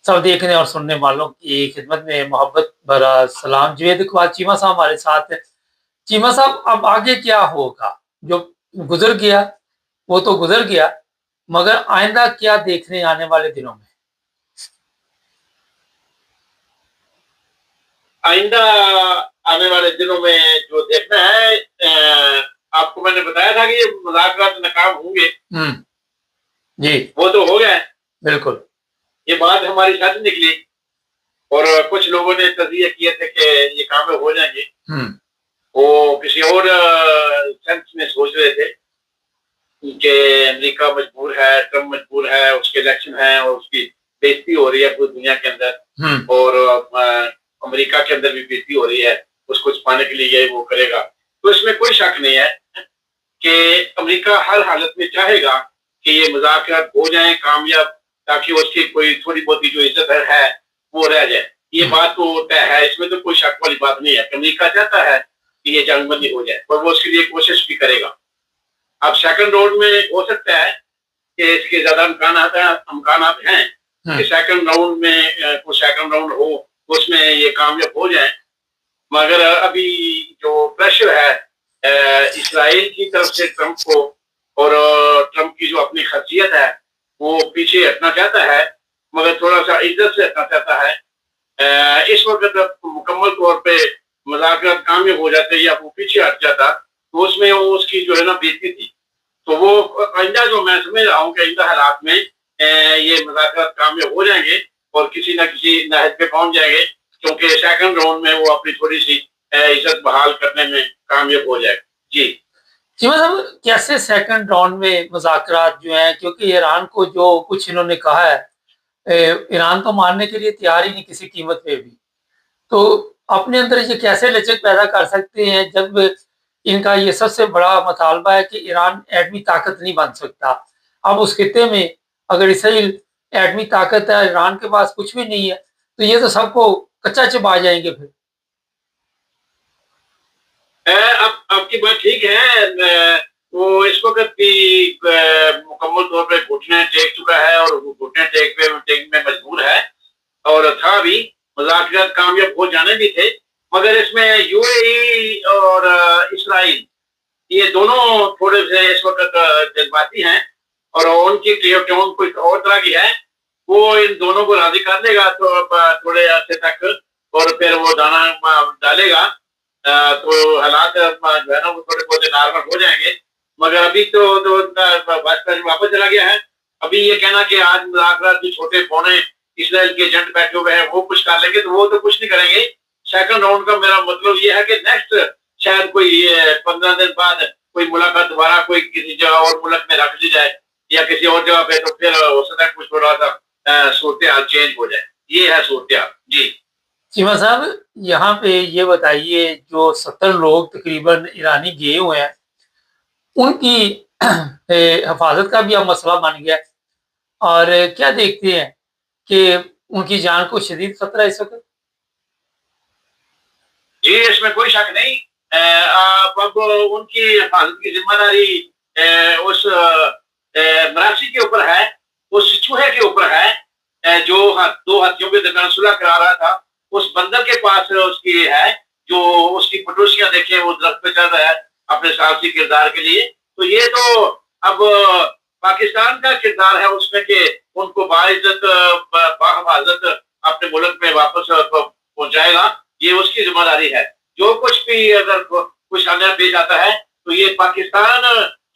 सब देखने और सुनने वालों की खिदमत में मोहब्बत भरा सलाम। जुनैद इकबाल चीमा साहब हमारे साथ हैं। चीमा साहब, अब आगे क्या होगा? जो गुजर गया वो तो गुजर गया, मगर आइंदा क्या देखने आने वाले दिनों में? आइंदा आने वाले दिनों में जो देखना है, आपको मैंने बताया था कि ये मुज़ाकरात नाकाम होंगे। जी, वो तो हो गया है। बिल्कुल। ये बात हमारी सच निकली और कुछ लोगों ने तज़किया किए थे कि ये कामयाब हो जाएंगे। वो किसी और सेंस में सोच रहे थे कि अमेरिका मजबूर है, ट्रम्प मजबूर है, उसके इलेक्शन है और उसकी बेइज्जती हो रही है पूरी दुनिया के अंदर, और अमेरिका के अंदर भी बेइज्जती हो रही है, उसको छुपाने के लिए ये वो करेगा। तो इसमें कोई शक नहीं है कि अमेरिका हर हालत में चाहेगा कि ये मुज़ाकरात हो जाएं कामयाब, ताकि उसकी कोई थोड़ी बहुत जो इज्जत है वो रह जाए। ये बात तो तय है, इसमें तो कोई शक वाली बात नहीं है। अमेरिका चाहता है कि ये जंगबंदी हो जाए और वो उसके लिए कोशिश भी करेगा। अब सेकंड राउंड में हो सकता है कि इसके ज्यादा अमकानात हैं कि सेकंड राउंड में कुछ सेकंड राउंड हो, उसमें ये कामयाब हो जाए। मगर अभी जो प्रेशर है इसराइल की तरफ से ट्रंप को, और ट्रंप की जो अपनी खर्चियत है वो पीछे हटना चाहता है, मगर थोड़ा सा इज्जत से हटना चाहता है। इस वक्त मुकम्मल तौर पे मुज़ाकरात कामयाब हो जाते या वो पीछे हट जाता तो उसमें वो उसकी जो है ना बेइज्जती थी। तो वो आइंदा जो मैं समझ रहा हूँ कि आइंदा हालात में ये मुज़ाकरात कामयाब हो जाएंगे और किसी न किसी नहज पे पहुंच जाएंगे, क्योंकि सेकंड राउंड में वो अपनी थोड़ी सी इज्जत बहाल करने में कामयाब हो जाएगा। जी मतलब कैसे सेकंड राउंड में मुज़ाकरात जो हैं, क्योंकि ईरान को जो कुछ इन्होंने कहा है, ईरान तो मानने के लिए तैयार ही नहीं किसी कीमत पे भी। तो अपने अंदर ये कैसे लचक पैदा कर सकते हैं जब इनका ये सबसे बड़ा मुतालबा है कि ईरान एटमी ताकत नहीं बन सकता। अब उस खित्ते में अगर इसराइल एटमी ताकत है, ईरान के पास कुछ भी नहीं है, तो ये तो सबको कच्चा चबा जाएंगे फिर। आपकी बात ठीक है। वो इस वक्त भी मुकम्मल तौर पे घुटने टेक चुका है और घुटने टेक में मजबूर है, और था भी, मुज़ाकरात कामयाब हो जाने भी थे, मगर इसमें यूएई और इसराइल ये दोनों थोड़े से इस वक्त जज्बाती हैं, और उनकी ट्यून कुछ और तरह की है। वो इन दोनों को राजी कर लेगा तो थोड़े अरसे तक, और फिर वो दाना डालेगा तो हालात जो है ना वो थोड़े बहुत नॉर्मल हो जाएंगे। मगर अभी तो भाजपा वापस चला गया है। अभी ये कहना कि आज मुज़ाकरात जो छोटे पौने इसराइल के एजेंट बैठे हुए हैं वो कुछ कर लेंगे, तो वो तो कुछ नहीं करेंगे। सेकंड राउंड का मेरा मतलब ये है कि नेक्स्ट शायद कोई 15 दिन बाद कोई मुलाकात दोबारा कोई किसी जगह और मुल्क में रख दी जाए या किसी और जगह पे, तो फिर हो सकता है कुछ थोड़ा सा सूरत हाल चेंज हो जाए। ये है सूरत हाल। जी चीमा साहब, यहाँ पे ये बताइए, जो 70 लोग तकरीबन ईरानी गए हुए हैं, उनकी हिफाजत का भी अब मसला बन गया है। और क्या देखते हैं कि उनकी जान को शदीद खतरा है इस वक्त? जी इसमें कोई शक नहीं। अब उनकी हिफाजत की जिम्मेदारी उस मरासी के ऊपर है, उस चूहे के ऊपर है जो दो हाथियों के दरमियान सुलह करा रहा था। उस बंदर के पास उसकी है जो उसकी पड़ोसियां देखे वो दरख्त पे चढ़ रहा है अपने साहसी किरदार के लिए। तो ये तो अब पाकिस्तान का किरदार है उसमें कि उनको बाइज्जत बाहिफाजत अपने मुल्क में वापस पहुंचाएगा। ये उसकी जिम्मेदारी है। जो कुछ भी अगर कुछ अन्याय पेश आता है तो ये पाकिस्तान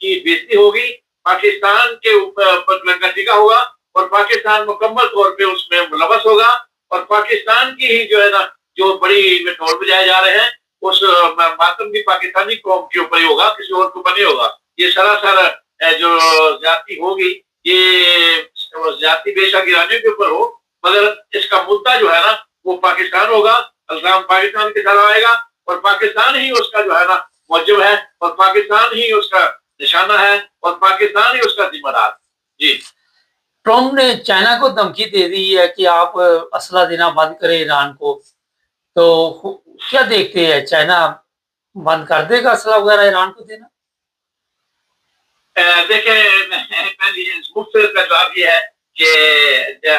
की बेइज्जती होगी, पाकिस्तान के ऊपर नतीजा होगा, और पाकिस्तान मुकम्मल तौर पे उसमें मुलवस होगा, और पाकिस्तान की ही जो है ना जो बड़ी ढोल बजाए जा रहे हैं उस मातम भी पाकिस्तानी कौम के ऊपर ही होगा, किसी और के ऊपर नहीं होगा। ये सरासर जो ज्यादती होगी ये ज्यादती बेशक ईरानियों के ऊपर हो, मगर इसका मुद्दा जो है ना वो पाकिस्तान होगा, इल्जाम पाकिस्तान के साथ आएगा, और पाकिस्तान ही उसका जो है ना मौजूद है, और पाकिस्तान ही उसका निशाना है, और पाकिस्तान ही उसका जिम्मेदार। जी ट्रम्प ने चाइना को धमकी दे दी है कि आप असला देना बंद करें ईरान को। तो क्या देखते हैं, चाइना बंद कर देगा असला वगैरह ईरान को देना? देखें, पहली मुफ्त का जवाब ये है کہ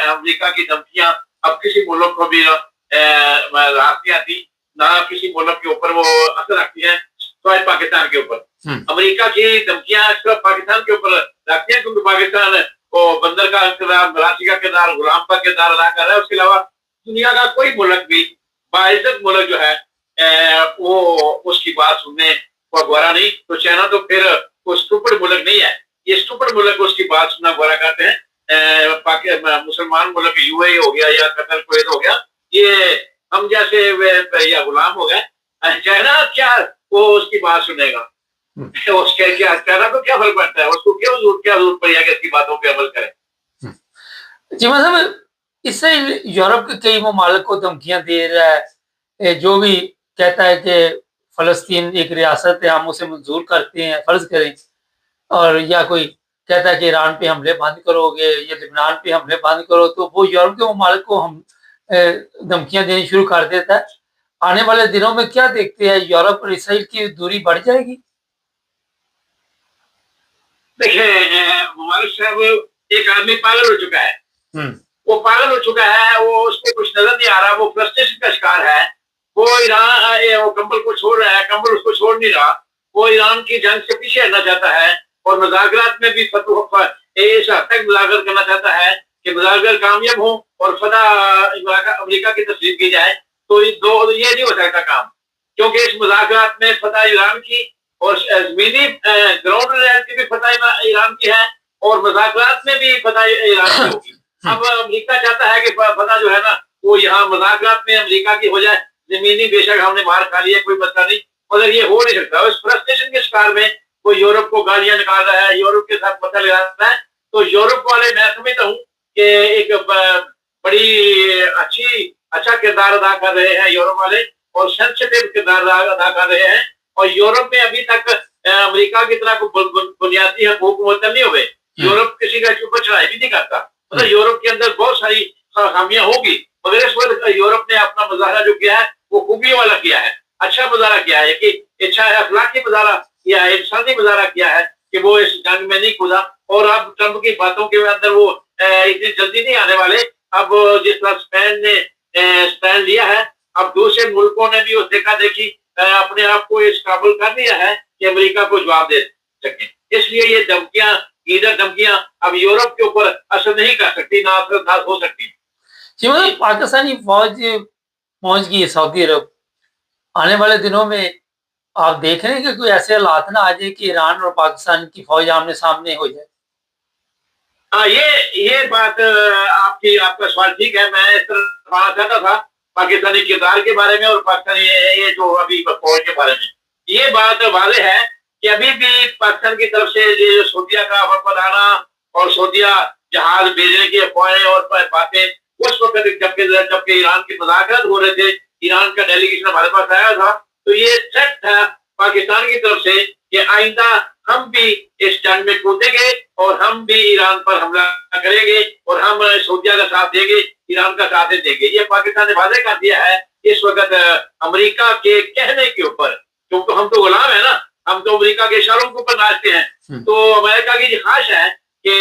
امریکہ کی دھمکیاں اب کسی ملک کو بھی راحت نہیں آتی، نہ کسی ملک کے اوپر وہ اثر رکھتی ہیں سوائے پاکستان کے اوپر۔ امریکہ کی دھمکیاں صرف پاکستان کے اوپر رکھتی ہیں کیونکہ پاکستان کو بندر کا کردار، مراسی کا کردار، غلام کا کردار ادا کر رہا ہے۔ اس کے علاوہ دنیا کا کوئی ملک بھی، باعزت ملک جو ہے وہ اس کی بات سننے کو گوارا نہیں۔ تو چائنا تو پھر وہ اسٹوپڈ ملک نہیں ہے، یہ اسٹوپڈ ملک اس کی بات سننا گوارا کرتے ہیں۔ مسلمان ملک یو اے ہو گیا یا قطر کویت ہو گیا، یہ ہم جیسے یا غلام ہو گئے۔ چائنا کیا وہ اس کی بات سنے گا؟ اس کے کیا چائنا کو کیا فرق پڑتا ہے؟ اس کو کیا ضرورت پڑی ہے کہ اس کی باتوں پہ عمل کرے؟ جی مطلب اس سے یورپ کے کئی ممالک کو دھمکیاں دے رہا ہے، جو بھی کہتا ہے کہ فلسطین ایک ریاست ہے، ہم اسے منظور کرتے ہیں، فرض کریں، اور یا کوئی کہتا ہے کہ ایران پہ حملے بند کرو گے یا لبنان پہ حملے بند کرو، تو وہ یورپ کے ممالک کو ہم دھمکیاں دینی شروع کر دیتا ہے۔ آنے والے دنوں میں کیا دیکھتے ہیں، یورپ اور اسرائیل کی دوری بڑھ جائے گی؟ دیکھیں مبارک صاحب، ایک آدمی پاگل ہو چکا ہے، وہ پاگل ہو چکا ہے، وہ اس کو کچھ نظر نہیں آ رہا، وہ فرسٹریشن کا شکار ہے، وہ ایران وہ کمبل کو چھوڑ رہا ہے، کمبل اس کو چھوڑ نہیں رہا، وہ ایران کی جنگ سے پیچھے ہٹنا چاہتا ہے اور مذاکرات میں بھی اس حد تک مذاکرات کرنا چاہتا ہے کہ مذاکرات کامیاب ہوں اور فتح امریکہ کی تسلیم کی جائے۔ تو یہ نہیں ہو سکتا کام، کیونکہ اس مذاکرات میں فتح ایران کی اور زمینی گراؤنڈ ریئلٹی بھی فتح ایران کی ہے اور مذاکرات میں بھی فتح ایران کی ہوگی۔ اب امریکہ چاہتا ہے کہ فتح جو ہے نا وہ یہاں مذاکرات میں امریکہ کی ہو جائے، زمینی بے شک ہم نے مار کھا لیا، کوئی مسئلہ نہیں، مگر یہ ہو نہیں سکتا۔ اس فرسٹریشن کے شکار میں وہ یورپ کو گالیاں نکال رہا ہے، یورپ کے ساتھ مطلب لگا رہا ہے۔ تو یورپ والے میں سمجھتا ہوں کہ ایک بڑی اچھا کردار ادا کر رہے ہیں یورپ والے، اور سینسٹیو کردار ادا کر رہے ہیں، اور یورپ میں ابھی تک امریکہ کی طرح بنیادی حقوق معطل نہیں ہوئے۔ یورپ کسی کا اوپر چڑھائی بھی نہیں کرتا، مطلب یورپ کے اندر بہت ساری خامیاں ہوگی، مگر اس وقت یورپ نے اپنا مظاہرہ جو کیا ہے وہ خوبیوں والا کیا ہے، اچھا مظاہرہ کیا ہے، کہ اچھا اخلاقی مظاہرہ کیا ہے، انسانی مظاہرہ کیا ہے کہ وہ اس جنگ میں نہیں کھودا۔ اور اب ٹرمپ کی باتوں کے اندر وہ اتنی جلدی نہیں آنے والے۔ اب جس طرح اسپین نے اسٹینڈ لیا ہے، اب دوسرے ملکوں نے بھی اس دیکھا دیکھی اپنے آپ کو اس قابل کر لیا ہے کہ امریکہ کو جواب دے سکے۔ اس لیے یہ دھمکیاں اب یورپ کے اوپر اثر نہیں کر سکتی، نہ اثر انداز ہو سکتی۔ جی مطلب پاکستانی فوج پہنچ گئی ہے سعودی عرب، آنے والے دنوں میں آپ دیکھ رہے ہیں کہ کوئی ایسے حالات نہ آ جائے کہ ایران اور پاکستان کی فوج آمنے سامنے ہو جائے؟ ہاں، یہ بات آپ کا سوال ٹھیک ہے۔ میں اس طرح کہنا چاہتا تھا پاکستانی کردار کے بارے میں اور پاکستانی یہ جو ابھی فوج کے بارے میں، یہ بات واضح ہے کہ ابھی بھی پاکستان کی طرف سے یہ سعودیہ کا وفد آنا اور سعودیہ جہاز بھیجنے کی افواہیں اور باتیں، اس وقت جبکہ ایران کی مذاکرات ہو رہے تھے، ایران کا ڈیلیگیشن ہمارے پاس آیا تھا، تو یہ تھریٹ تھا پاکستان کی طرف سے کہ آئندہ ہم بھی اس جنگ میں کودیں گے اور ہم بھی ایران پر حملہ کریں گے اور ہم سعودیہ کا ساتھ دیں گے، ایران کا ساتھ دیں گے۔ یہ پاکستان نے واضح کر دیا ہے اس وقت امریکہ کے کہنے کے اوپر، کیونکہ ہم تو غلام ہیں نا، ہم تو امریکہ کے اشاروں کے اوپر ناچتے ہیں۔ تو امریکہ کی خواہش ہے کہ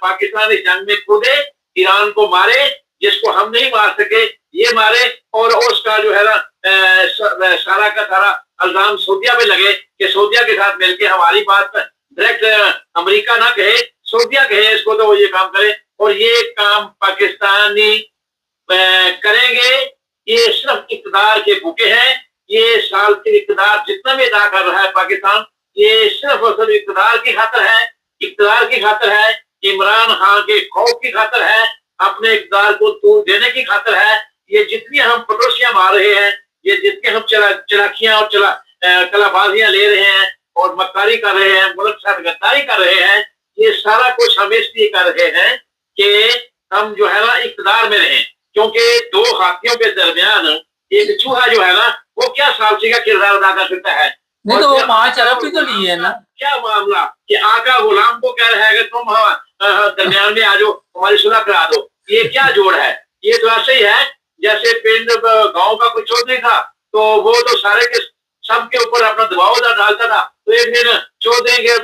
پاکستان اس جنگ میں کودے، ایران کو مارے، جس کو ہم نہیں مار سکے یہ مارے، اور اس کا جو ہے نا سارا کا سارا الزام سعودیہ پہ لگے کہ سعودیہ کے ساتھ مل کے ہماری بات ڈائریکٹ امریکہ نہ کہے، سعودیہ کہے اس کو، تو وہ یہ کام کرے، اور یہ کام پاکستانی کریں گے۔ یہ صرف اقتدار کے بھوکے ہیں، یہ سال کے اقتدار جتنا بھی ادا کر رہا ہے پاکستان، یہ صرف اور صرف اقتدار کی خاطر ہے، اقتدار کی خاطر ہے، عمران خان کے خوف کی خاطر ہے، اپنے اقتدار کو طول دینے کی خاطر ہے۔ یہ جتنی ہم پٹوسیاں مار رہے ہیں، یہ جتنی ہم چلاکیاں اور کلا بازیاں لے رہے ہیں اور مکاری کر رہے ہیں، ملک ساتھ غداری کر رہے ہیں، یہ سارا کچھ ہم اس لیے کر رہے ہیں کہ ہم جو ہے نا اقتدار میں رہیں، کیونکہ دو ہاتھیوں کے درمیان ایک چوہا جو ہے نا وہ کیا سالسی کا کردار ادا کر سکتا ہے؟ نہیں تو وہ 5 ارب بھی تو لیے ہے نا۔ کیا معاملہ کہ آقا غلام کو کہہ رہا ہے کہ تم درمیان میں آ جاؤ، ہماری صلح کرا دو، یہ کیا جوڑ ہے؟ یہ تو ایسے ہی ہے جیسے پنڈ گاؤں کا کوئی چودھری تھا تو وہ تو سارے کے سب کے اوپر اپنا دباؤ ڈالتا تھا، تو ایک دن چودھری کے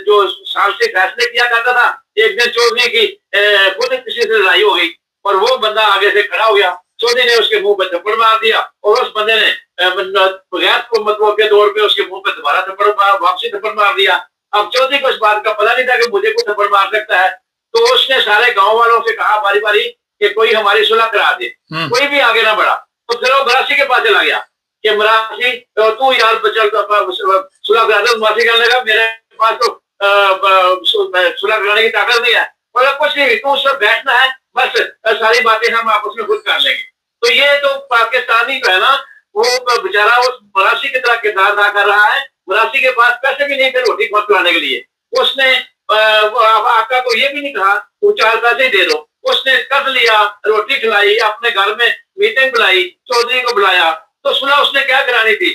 جو سال سے فیصلے کیا کرتا تھا एक दिन चौधरी की खुद किसी से लड़ाई हो गई और वो बंदा आगे से खड़ा हो गया, चौधरी ने उसके मुंह पे थप्पड़ मार दिया और उस बंदे ने बगैर को मतलब के तौर पे उसके मुंह पे दोबारा वापसी थप्पड़ मार दिया। अब चौधरी को इस बात का पता नहीं था कि मुझे को थप्पड़ मार सकता है, तो उसने सारे गांव वालों से कहा बारी बारी कि कोई हमारी सुलह करा दे, कोई भी आगे ना बढ़ा। तो फिर वो मरासी के पास चला गया कि मरासी तू यार सुलह करा दे। मरासी कहने लगा मेरे पास तो सुलह कराने की ताकत नहीं है। बोला कुछ नहीं, तू उस पर बैठना है, बस सारी बातें हम आपस में खुद कर लेंगे। तो ये तो पाकिस्तानी जो है ना, वो बेचारा उस मरासी की तरह किरदार अदा कर रहा है। मरासी के पास पैसे भी नहीं थे रोटी खिलाने के लिए, उसने आका को ये भी नहीं कहा तू 4 पैसे दे दो, उसने कर्ज लिया, रोटी खिलाई, अपने घर में मीटिंग बुलाई, चौधरी को बुलाया। तो सुना उसने क्या करानी थी,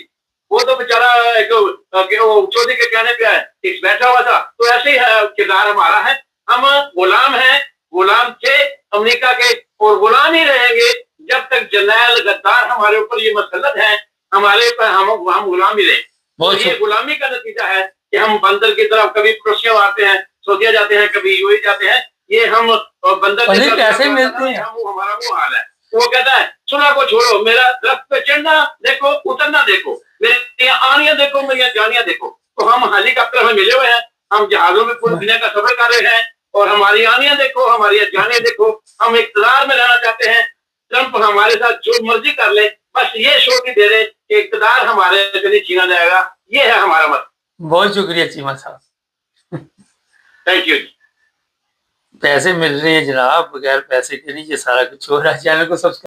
वो तो बेचारा चौधरी के कहने पे बैठा हुआ था। तो ऐसे ही किरदार हमारा है, हम गुलाम हैं, गुलाम थे अमेरिका के और गुलाम ही रहेंगे जब तक जर्नैल गद्दार हमारे ऊपर ये मसलत है, हमारे पर हम गुलाम ही रहे। ये गुलामी का नतीजा है कि हम बंदर की तरफ कभी क्रोशिया मारते हैं, सऊदीया जाते हैं, कभी यूएई जाते हैं, ये हम बंदर की तरफ कैसे मिलते हैं, हमारा वो हाल है। वो कहता है सुलह को छोड़ो, मेरा दरख्त पे चढ़ना देखो, उतरना देखो, मेरी आनियां देखो, मेरी जानियां देखो। तो हम हेलीकॉप्टर में मिले हुए हैं, हम जहाजों में पूरी दुनिया का सफर कर रहे हैं और हमारी आनियां देखो, हमारी जानियां देखो। हम इक़्तिदार में रहना चाहते हैं, ट्रंप हमारे साथ जो मर्जी कर ले, बस ये शो की दे रहे कि इक़्तिदार हमारे से नहीं छीना जाएगा। ये है हमारा मत। बहुत शुक्रिया चीमा साहब। Thank you. पैसे मिल रहे हैं जनाब, बगैर पैसे के नहीं, ये सारा कुछ हो रहा है। चैनल को सब्सक्राइब